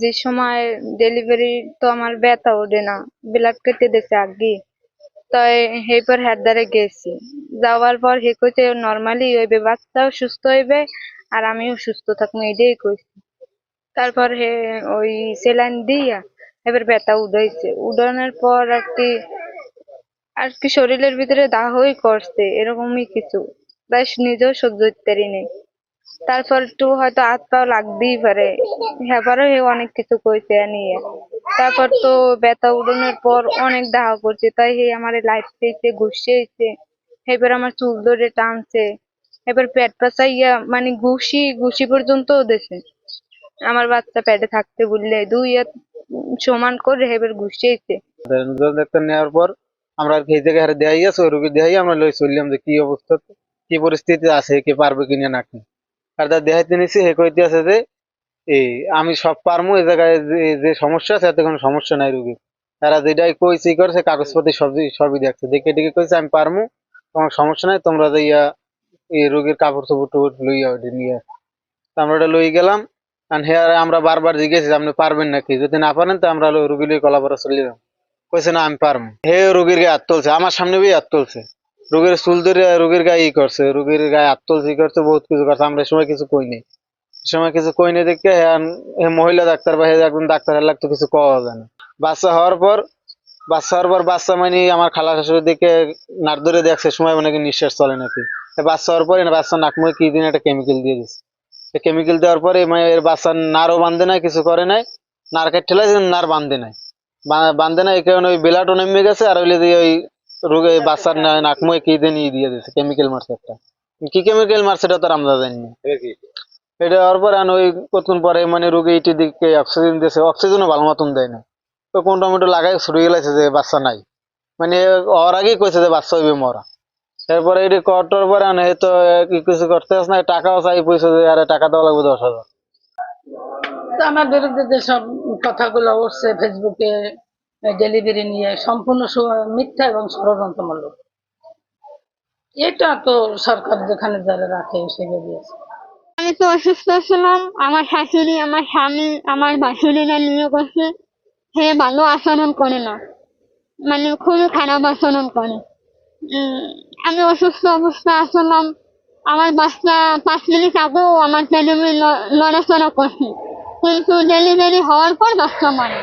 যে সময় ডেলিভারি তো আমার ব্যথা ওঠে না, ব্লাড কেটে দিছে আগে। তাই এরপর হ্যার দ্বারে গেছি, যাওয়ার পর হে কইছে নর্মালি হইবে, বাচ্চাও সুস্থ হইবে আর আমিও সুস্থ থাকবো, এটাই কইছে। তারপর হে ওই সেলাইন দিয়া এবার ব্যথা উঠাইছে, উঠানোর পর আর কি শরীরের ভিতরে দাহই করছে এরকমই কিছু, তাই নিজেও সহ্য করতে পারি নাই। তারপর একটু হয়তো হাত পাও লাগতেই পারে, হ্যাঁ হে অনেক কিছু কইছে এ নিয়ে। তারপর তো ব্যথা উঠানোর পর অনেক দাহ করছে, তাই হে আমার লাইট দিয়েছে, ঘুষিয়েছে, এবার আমার চুল ধরে টানছে, এবার পেট পাচাইয়া মানে ঘুষি ঘুষি পর্যন্ত দেছে। আমার বাচ্চা পেটে থাকতে বললে দুই হাত সমান করে এবার ঘুষিয়েছে। ডাক্তার নেওয়ার পর আমরা আর কি এই জায়গায় দেখাই আছে, ওই রোগী দেখাই আমরা লই চললাম যে কি অবস্থা, কি পরিস্থিতি আছে, কে পারবে কিনা নাকি। আর তার দেখাইতে নিছি, হে কইতে আছে যে এই আমি সব পারমু, এই জায়গায় যে সমস্যা আছে এতে কোনো সমস্যা নাই রোগীর। তারা যেটাই কইছে ই করছে, কাগজপত্র সবই দেখছে, দেখে টেকে কইছে আমি পারমু, তোমার সমস্যা নাই, তোমরা যাইয়া এই রোগীর কাপড় চোপড় টুপড় লইয়া ওইটা নিয়ে আসো। তো আমরা ওটা লই গেলাম। আর হ্যাঁ আমরা বারবার জিজ্ঞেস যে আপনি পারবেন নাকি, যদি না পারেন তো আমরা রুগী লই কলাপাড়া চলে যাবো। কইছে না আমি পারবো। হে রুগীর গায়ে হাত তুলছে, আমার সামনে বই হাত তুলছে, রুগীর চুল ধরে রুগীর গায়ে ই করছে, রুগীর গায়ে হাত তুলছে, ই করছে, বহুত কিছু করছে। আমরা এই সময় কিছু কই নাই, এই সময় কিছু কই নাই দেখে হে মহিলা ডাক্তার বা হে একজন ডাক্তার হেলাক তো কিছু কওয়া যায় না। বাচ্চা হওয়ার পর বাচ্চা মানে আমার খালা শাশুড়ি দিকে নাক ধরে দেখছে সময় নাকি নিঃশ্বাস চলে নাকি। বাচ্চা হওয়ার পরে বাচ্চা নাক মুখে কি দিন একটা কেমিক্যাল দিয়ে দিচ্ছে। কেমিক্যাল দেওয়ার পরে মানে এর বাচ্চার নারও বাঁধে নাই, কিছু করে নাই, নার কাট ঠেলাইছে, নার বাঁধে নাই, বাঁধে নাই, এই কারণে ওই বেলাটো নেমে গেছে। আর হইলে দিয়ে ওই রোগে বাচ্চার নাক মুখে কি দিন দিয়ে দিচ্ছে, কেমিক্যাল মারছে একটা। কি কেমিক্যাল মারছে এটা তো আর আমরা জানি না। এটা হওয়ার পরে ওই কতক্ষণ পরে মানে রোগী ইটি দিকে অক্সিজেন দিয়েছে, অক্সিজেনও ভালো মতন দেয় না। তো কোন টমেটো লাগাই ছুটে গেছে যে বাচ্চা নাই, মানে ওর আগেই কইছে যে বাচ্চা হইবে মরা। এরপরে এটি করার পরে তো কি কিছু করতে না, টাকাও চাই, পয়সা যে আরে টাকা দেওয়া লাগবে 10,000। তো আমার বিরুদ্ধে যেসব কথাগুলো উঠছে ফেসবুকে ডেলিভারি নিয়ে, সম্পূর্ণ মিথ্যা এবং ষড়যন্ত্রমূলক। এটা তো সরকার যেখানে যারা রাখে সেগুলো দিয়েছে। আমি তো অসুস্থ ছিলাম, আমার শাশুড়ি, আমার স্বামী, আমার ভাসুরিরা নিয়ে গেছে, সে ভালো আচরণ করে না, মানে খুবই খারাপ আচরণ করে। উম, আমি অসুস্থ অবস্থায় আসলাম, আমার বাচ্চা 5 মিনিট আগেও আমার ডেলিভারি নড়াচড়া করছে, কিন্তু ডেলিভারি হওয়ার পর বাচ্চা মানে।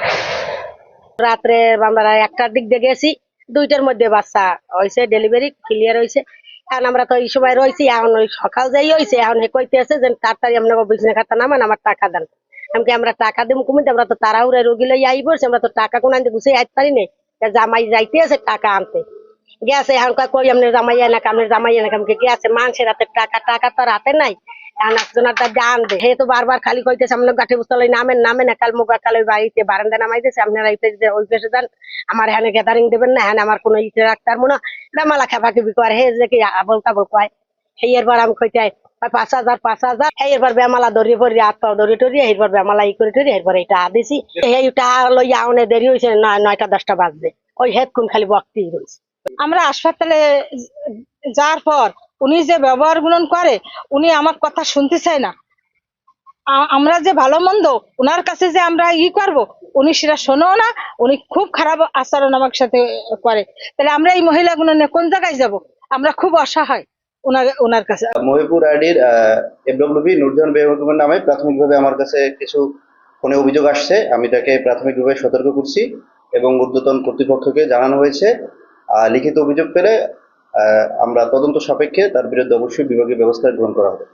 রাত্রে আমরা 1টার দিক দিয়ে গেছি, 2টার মধ্যে বাচ্চা হয়েছে, ডেলিভারি ক্লিয়ার হয়েছে। এখন আমরা তো এই সময় রয়েছি, এখন ওই সকাল যাই হয়েছে, এখন কইতে আছে যে তাড়াতাড়ি আপনার বিছনা খাতা নামান, আমার টাকা দেন। আমি আমরা টাকা দিব কমিতে, আমরা তো তাড়াহুড়ে রোগী লই আই পড়ছি, আমরা তো টাকা কোন আনতে গুছিয়ে আইতে পারি নাই। জামাই যাইতে আছে টাকা আনতে গেছে, এখন কই আপনার জামাই না, আপনার জামাই না, আমাকে গেছে মানুষের হাতে টাকা, টাকা তো হাতে নাই। এখন একজনের দাদা আনবে, হে তো বারবার খালি কইতেছে আপনার গাঠি বুঝতে নামেন নামেন, কাল মুগা কাল ওই বাড়িতে বারান্দা নামাই দিয়েছে, আপনারা ওই পেশে যান, আমার এখানে গ্যাদারিং দেবেন না, হ্যাঁ আমার কোনো ইটে রাখতে পারবো না। বেমালা খেপা খেপি করে, হে যে কি আবল তাবল কয়। সেই এরপর আমি কইতে 5,000 এরপর বেমালা ধরিয়ে পড়ি, হাত পাও ধরিয়ে টরিয়ে এরপর বেমালা ই করে টরি, এরপর এইটা দিছি। এইটা লইয়া আউনে দেরি হয়েছে, 9টা 10টা বাজবে, ওই হেডকুন খালি বক্তি রয়েছে। আমরা হাসপাতালে যাওয়ার পর উনি যে ব্যবহার গুলো করে, উনি আমার কথা শুনতে চায় না। আমরা যে ভালো মন্দ ওনার কাছে যে আমরা করব, উনি সেটা শোনেও না। উনি খুব খারাপ আচরণ আমার সাথে করে। তাহলে আমরা এই মহিলাগুলো নিয়ে কোন জায়গায় যাব? আমরা খুব অসহায় ওনার কাছে। মহিপুর আইডির এফডব্লিউপি নূরজাহান বেগমের নামে প্রাথমিকভাবে আমার কাছে কিছু ফোনে অভিযোগ আসছে। আমি তাকে প্রাথমিকভাবে সতর্ক করছি এবং ঊর্ধ্বতন কর্তৃপক্ষকে জানানো হয়েছে। লিখিত অভিযোগ পেলে আমরা তদন্ত সাপেক্ষে তার বিরুদ্ধে অবশ্যই বিভাগীয় ব্যবস্থা গ্রহণ করা হবে।